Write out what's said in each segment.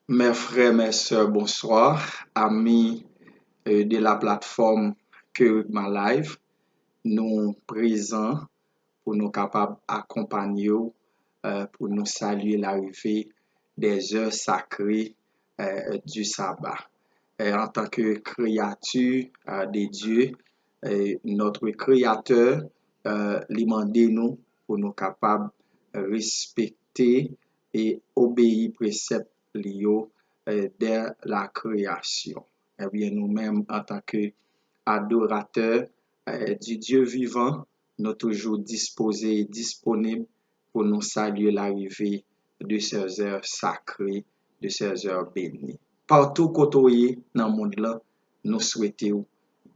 Mes frères, mes sœurs, bonsoir. Amis de la plateforme Kerigma Live, nous présents pour nous capables d'accompagner pour nous saluer l'arrivée des heures sacrées du sabbat. En tant que créature de Dieu, notre Créateur lui demande nous pour nous capables de respecter et obéir préceptes liés de la création. Eh bien, nous-mêmes, en tant qu'adorateurs du Dieu vivant, nous toujours disposés et disponibles pour nous saluer l'arrivée de ces heures sacrées, de ces heures bénies. Partout côté dans le monde là, nous souhaitons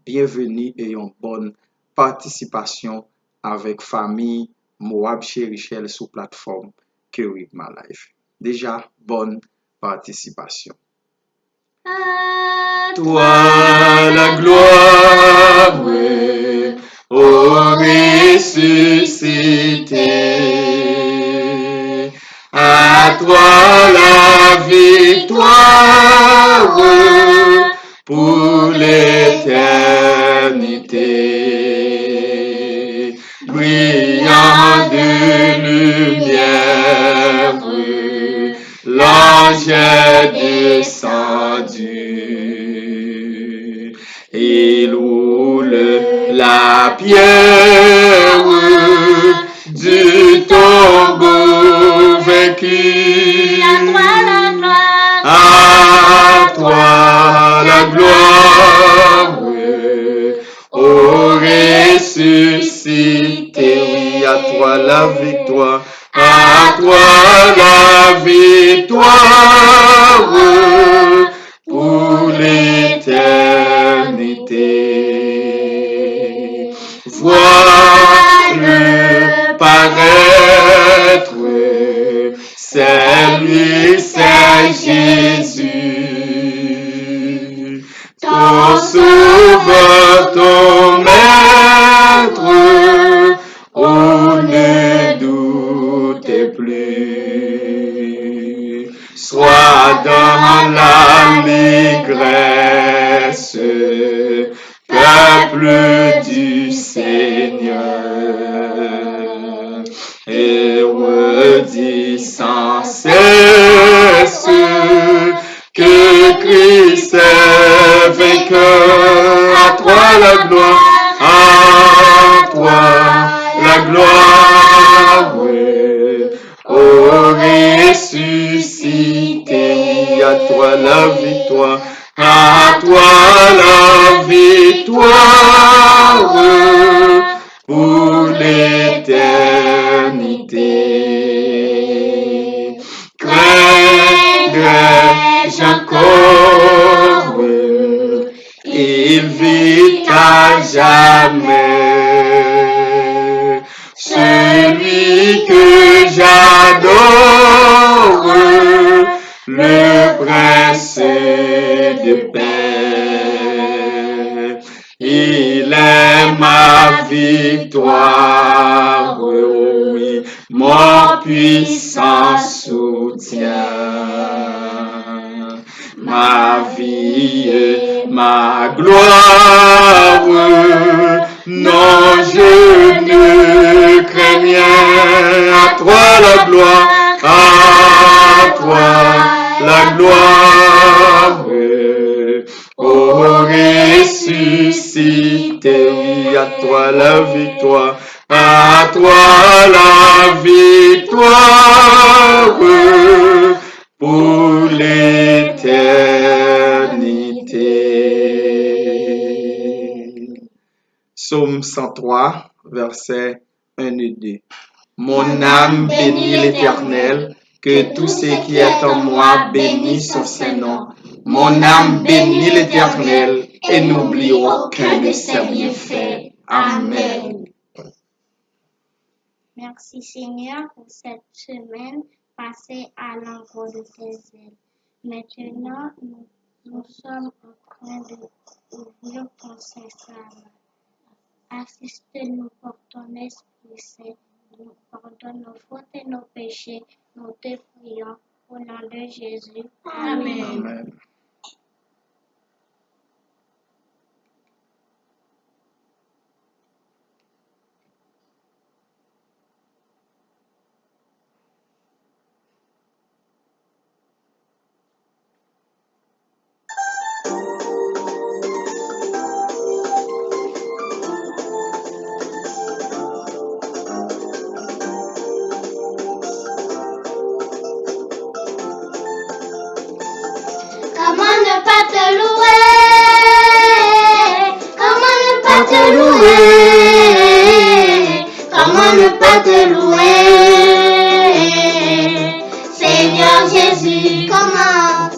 bienvenue et une bonne participation avec famille Moab Chérichel sur plateforme Kerigma Live. Déjà, bonne participation. À Toi la gloire, ô ressuscité. À toi la victoire pour l'éternité. Brillant de lumière, l'ange est descendu. Il roule la pierre du tombeau vaincu. À toi la gloire, À toi la gloire, ô ressuscité. Oui, à toi la victoire, à toi la victoire pour l'éternité. Vois-le paraître, c'est lui, c'est Jésus, ton sauveur, ton maître, on ne doute plus. Sois dans l'allégresse, peuple du Seigneur, et redis sans cesse que Christ est vainqueur. À toi la gloire, à toi la gloire, ô ressuscité. À toi la victoire, à toi la victoire pour l'éternité. Craindrai-je encore, il vit à jamais. Celui que j'adore, le prince de paix. Il est ma victoire, oui, mon puissant soutien. Ma vie, ma gloire, non, je ne crains rien. À toi la gloire, à toi la gloire, ô ressuscité. Oui, à toi la victoire, à toi la victoire pour l'éternité. Psaume 103, versets 1 et 2. Mon âme bénit l'Éternel, que tout ce qui est en moi bénisse son Saint-Nom. Mon âme bénit l'Éternel et n'oublie aucun de ses bienfaits. Amen. Merci Seigneur pour cette semaine passée à l'ombre de tes ailes. Maintenant, nous sommes en train d'ouvrir ton Saint-Sacrement. Assiste-nous par ton Esprit Saint, nous pardonne nos fautes et nos péchés, nous te prions. Au nom de Jésus. Amen. Amen. Comment ne pas te louer? Comment ne pas te louer? Comment ne pas te louer? Seigneur Jésus, comment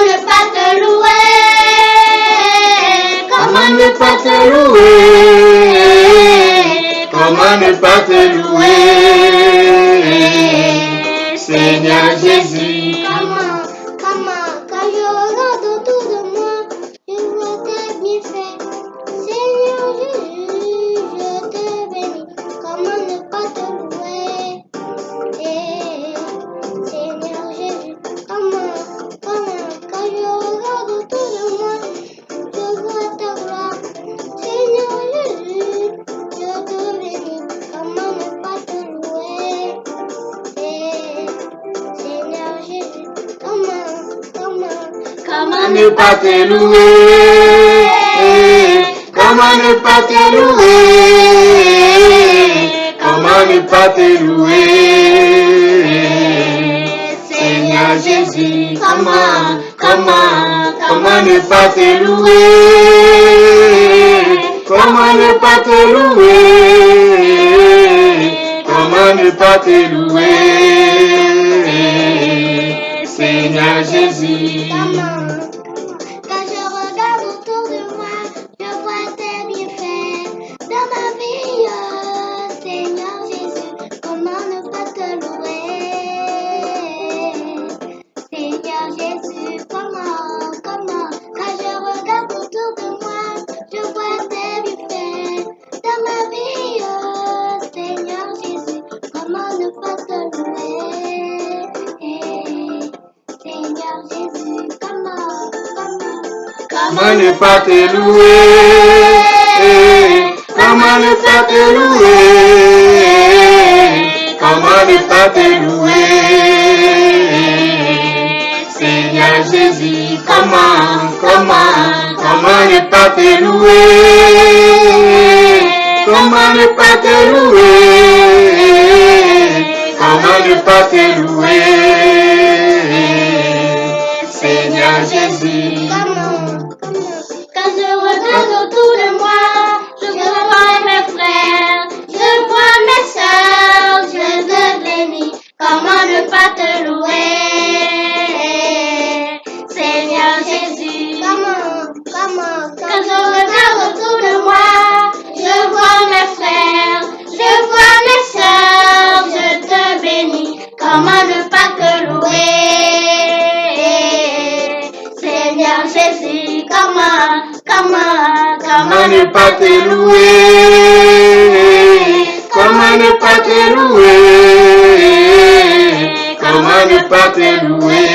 ne pas te louer? Comment ne pas te louer? Comment ne pas te louer? Seigneur Jésus, comment, quand je regarde autour de moi, je vois tes bienfaits. Seigneur Jésus, je te bénis. Comment ne pas te louer? Seigneur Jésus, comment, quand je regarde autour de moi, je vois ta gloire. Seigneur Jésus, je te bénis. Comment ne pas te louer? Seigneur Jésus, comment ne pas te louer? Comment ne pas te louer? Comment ne pas te louer? Seigneur Jésus, comment ne pas te louer? Comment ne pas te louer? Comment ne pas te louer? Seigneur Jésus, quand je regarde autour de moi, je vois tes bienfaits dans ma vie. Seigneur Jésus, comment ne pas te louer? Seigneur Jésus, comment, quand je regarde autour de moi, je vois tes bienfaits dans ma vie. Seigneur Jésus, comment ne pas te louer? Seigneur Jésus, comment ne pas te louer? Comment ne pas te louer? Comment ne pas te louer? Seigneur Jésus, comment ne pas te louer? Comment ne pas te louer? Comment ne pas te louer? Seigneur Jésus, quand je regarde autour de moi, je vois mes frères, je vois mes sœurs, je te bénis. Comment ne pas te louer? Seigneur Jésus, quand je regarde autour de moi, je vois mes frères, je vois mes sœurs, je te bénis. Comment ne pas te louer? Seigneur Jésus, comment ne pas te louer? Comment ne pas te louer? Comment ne pas te louer?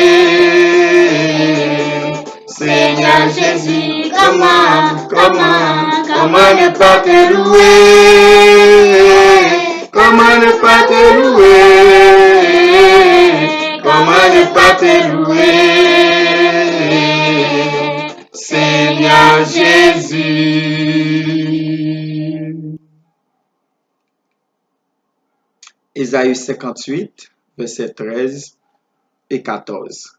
Seigneur Jésus, comment ne pas te louer? Comment ne pas te louer? Comment ne pas te louer? Seigneur Jésus. Ésaïe 58, versets 13 et 14.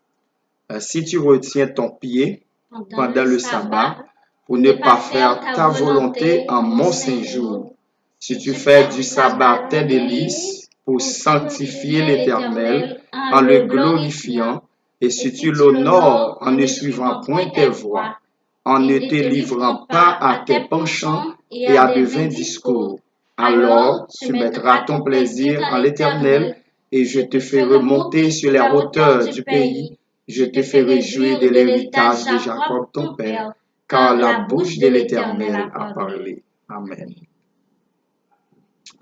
Si tu retiens ton pied pendant le sabbat pour ne pas faire ta volonté en mon saint jour, si tu fais du sabbat tes délices pour sanctifier l'Éternel en le glorifiant, et si tu l'honores en ne suivant point tes voies, en ne te livrant pas à tes penchants et à de vains discours, alors tu mettras ton plaisir en l'Éternel, et je te ferai monter sur les hauteurs du pays. Je te ferai jouir de l'héritage de Jacob ton père, car la bouche de l'Éternel a parlé. Amen.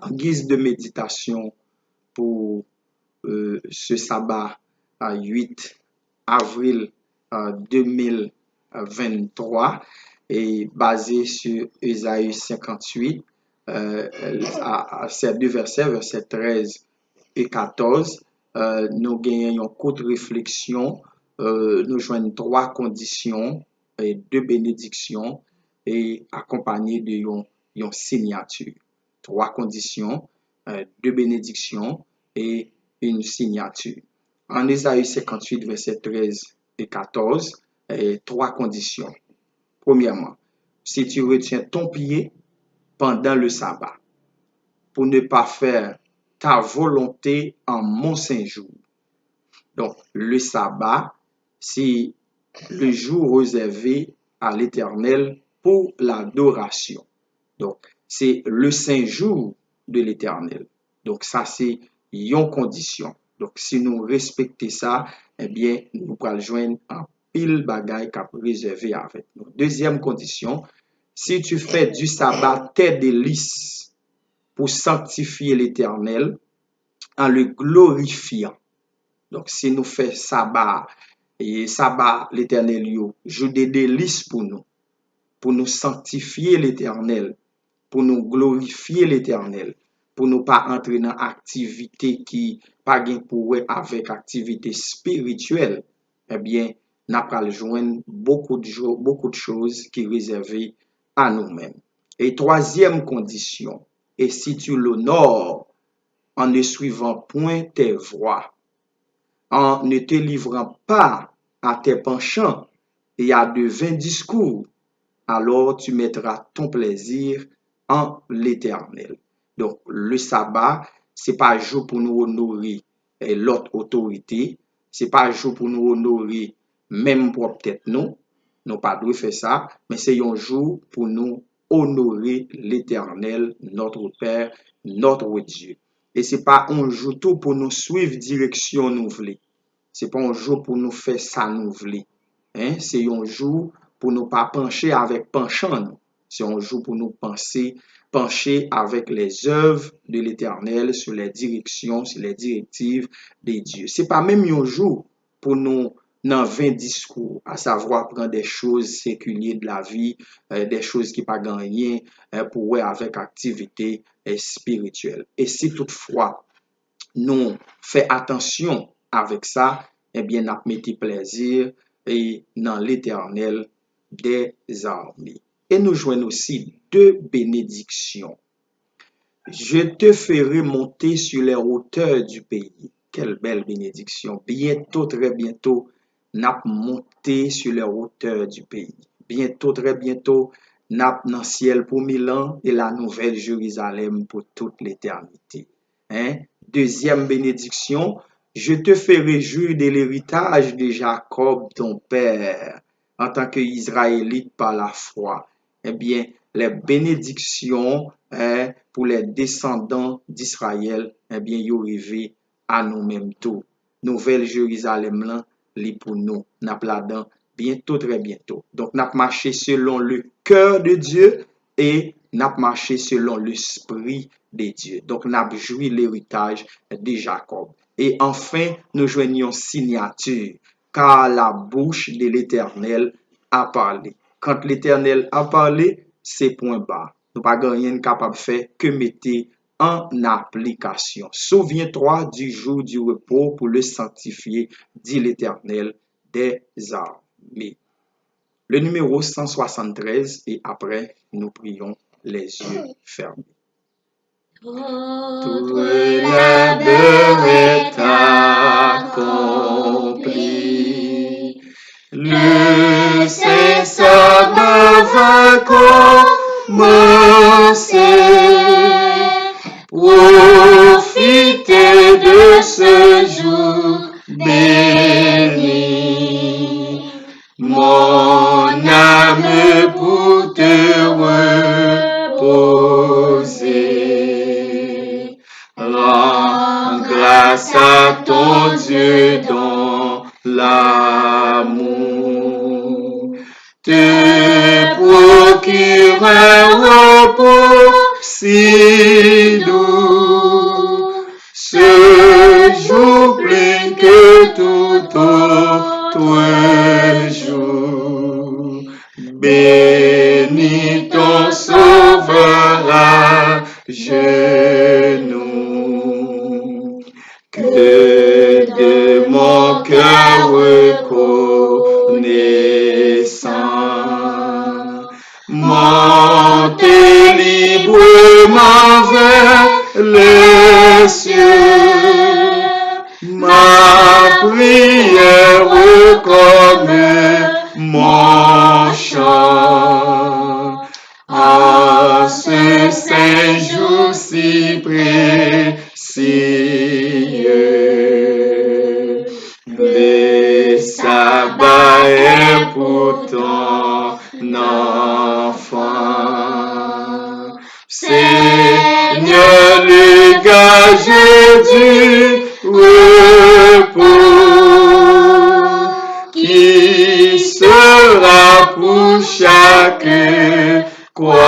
En guise de méditation pour ce sabbat 8 avril 2023 est basé sur Ésaïe 58, à ces deux versets 13 et 14. Nous gagnons une courte réflexion, nous joignons trois conditions et deux bénédictions et accompagnées de une signature. Trois conditions, deux bénédictions et une signature. En Ésaïe 58, verset 13 et 14, trois conditions. Premièrement, si tu retiens ton pied pendant le sabbat, pour ne pas faire ta volonté en mon saint jour. Donc, le sabbat, c'est le jour réservé à l'Éternel pour l'adoration. Donc, c'est le saint jour de l'Éternel. Donc, ça, c'est une condition. Donc, si nous respectons ça, eh bien, nous pourrons joindre un pile bagaille qu'a réservé avec nous. Deuxième condition, si tu fais du sabbat tes délices pour sanctifier l'Éternel en le glorifiant. Donc, si nous faisons sabbat, et sabbat l'Éternel, joue des délices pour nous sanctifier l'Éternel, pour nous glorifier l'Éternel, pour nous pas entrer dans activité qui pas gain pour avec activité spirituelle, eh bien, n'a pas joindre beaucoup de choses qui réservées à nous-mêmes. Et troisième condition, et si tu l'honores en ne suivant point tes voies, en ne te livrant pas à tes penchants et à de vains discours, alors tu mettras ton plaisir en l'Éternel. Donc, le sabbat, c'est pas un jour pour nous honorer l'autre autorité, c'est pas un jour pour nous honorer même pour peut-être nous pas dû faire ça, mais c'est un jour pour nous honorer l'Éternel, notre Père, notre Dieu. Et c'est pas un jour tout pour nous suivre direction nous voulons. C'est pas un jour pour nous faire ça nous voulons. Hein? C'est un jour pour nous pas pencher avec penchant. C'est un jour pour nous pencher avec les œuvres de l'Éternel sur les directions, sur les directives de Dieu. C'est pas même un jour pour nous dans 20 discours, à savoir prendre des choses séculières de la vie, des choses qui pas gagnées pour avec activité spirituelle. Et si toutefois nous fait attention avec ça, eh bien, nous mettons plaisir et dans l'Éternel des armées. Et nous joignons aussi deux bénédictions. Je te ferai monter sur les hauteurs du pays. Quelle belle bénédiction. Bientôt, très bientôt, nous monter sur les hauteurs du pays. Bientôt, très bientôt, nous dans le ciel pour 1000 ans et la nouvelle Jérusalem pour toute l'éternité. Hein? Deuxième bénédiction, je te ferai jouir de l'héritage de Jacob, ton père, en tant qu'Israélite par la foi. Eh bien, les bénédictions pour les descendants d'Israël, eh bien, ils arrivent à nous-mêmes tout. Nouvelle Jérusalem, là, li pour nous, n'a là-dedans bientôt, très bientôt. Donc, n'a marché selon le cœur de Dieu et n'a marché selon l'esprit de Dieu. Donc, n'a joui l'héritage de Jacob. Et enfin, nous joignons signature, car la bouche de l'Éternel a parlé. Quand l'Éternel a parlé, c'est point bas. Nous pas rien capable de faire que mettre en application. Souviens-toi du jour du repos pour le sanctifier, dit l'Éternel des armées. Le numéro 173 et après, nous prions les yeux fermés. Tout labeur est accompli. Le saint sabbat va commencer. Profitez de ce jour béni. Mon âme pour te reposer. Rends grâce à ton Dieu dans l'amour. Te procure un repos si doux. Ce jour que de mon cœur reconnaissant, montez librement vers les cieux, ma prière comme mon chant, en ce saint jour si précieux. Le sabbat est pour ton enfant, Seigneur, le gage du repos, qui sera pour chaque croyant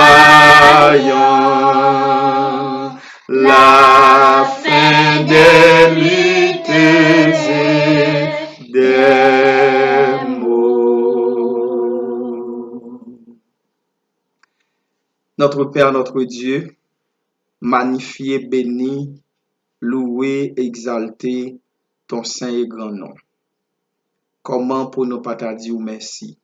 la fin des luttes et des maux. Notre Père, notre Dieu, magnifié, béni, loué, exalté ton saint et grand nom. Comment pour nous pas dire merci?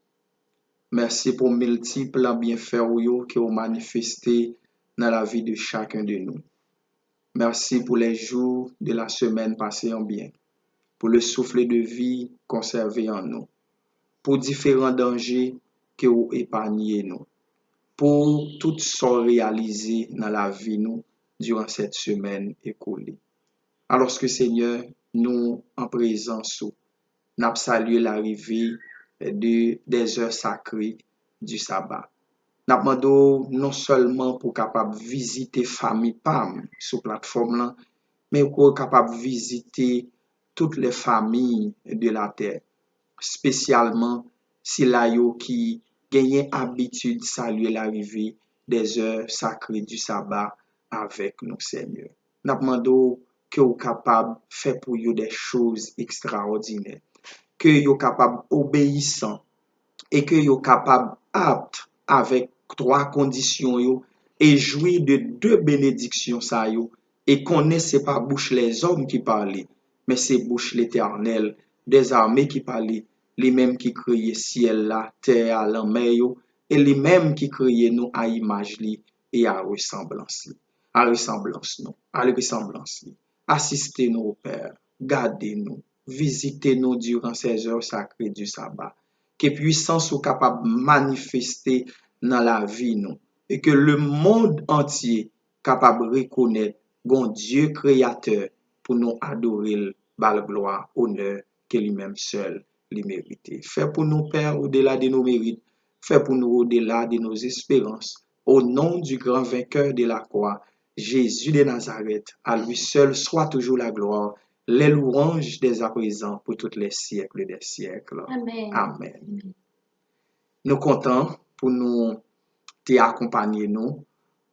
Merci pour multiples bienfaits que vous manifesté dans la vie de chacun de nous. Merci pour les jours de la semaine passés en bien, pour le souffle de vie conservé en nous, pour différents dangers que vous épargnez nous, pour tout ce réalisé dans la vie nous durant cette semaine écoulée. Alors que Seigneur, nous en présence, nous saluons l'arrivée des heures sacrées du sabbat. Nous demandons non seulement pour capable visiter famille PAM sur plateforme là, mais pour capable visiter toutes les familles de la terre, spécialement si là yo qui gagne habitude saluer l'arrivée des heures sacrées du sabbat avec nous Seigneur. Nous demandons que vous capable faire pour vous des choses extraordinaires, que vous capable obéissant et que vous capable apte avec trois conditions yo, et jouir de deux bénédictions ça yo, et connaissez pas bouche les hommes qui parlent, mais c'est bouche l'Éternel des armées qui parlent, les mêmes qui créent ciel là, terre, la mer yo, et les mêmes qui créent nous à image li et à ressemblance li. À ressemblance nous, à ressemblance li. Assistez-nous, Père, gardez-nous, visitez-nous durant ces heures sacrées du sabbat. Que puissance soit capable de manifester dans la vie nous, et que le monde entier capable de reconnaître bon Dieu créateur pour nous adorer, par gloire, honneur que lui-même seul lui mérite. Fais pour nous, Père, au-delà de nos mérites, fais pour nous au-delà de nos espérances. Au nom du grand vainqueur de la croix, Jésus de Nazareth, à lui seul soit toujours la gloire, les louanges dès à présent pour tous les siècles des siècles. Amen. Amen. Nous comptons pour nous te accompagner nous,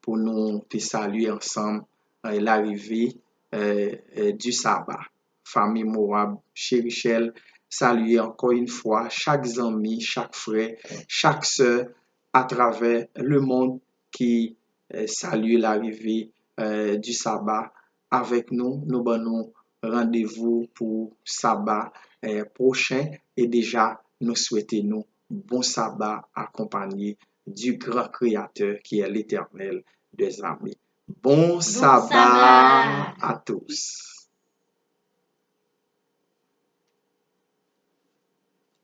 pour nous te saluer ensemble l'arrivée du sabbat. Famille Moab, Chérichel, saluer encore une fois chaque ami, chaque frère, chaque sœur à travers le monde qui salue l'arrivée du sabbat avec nous. Nous avons rendez-vous pour sabbat prochain et déjà nous souhaitons bon sabbat accompagné du grand créateur qui est l'Éternel des armées. Bon sabbat à tous.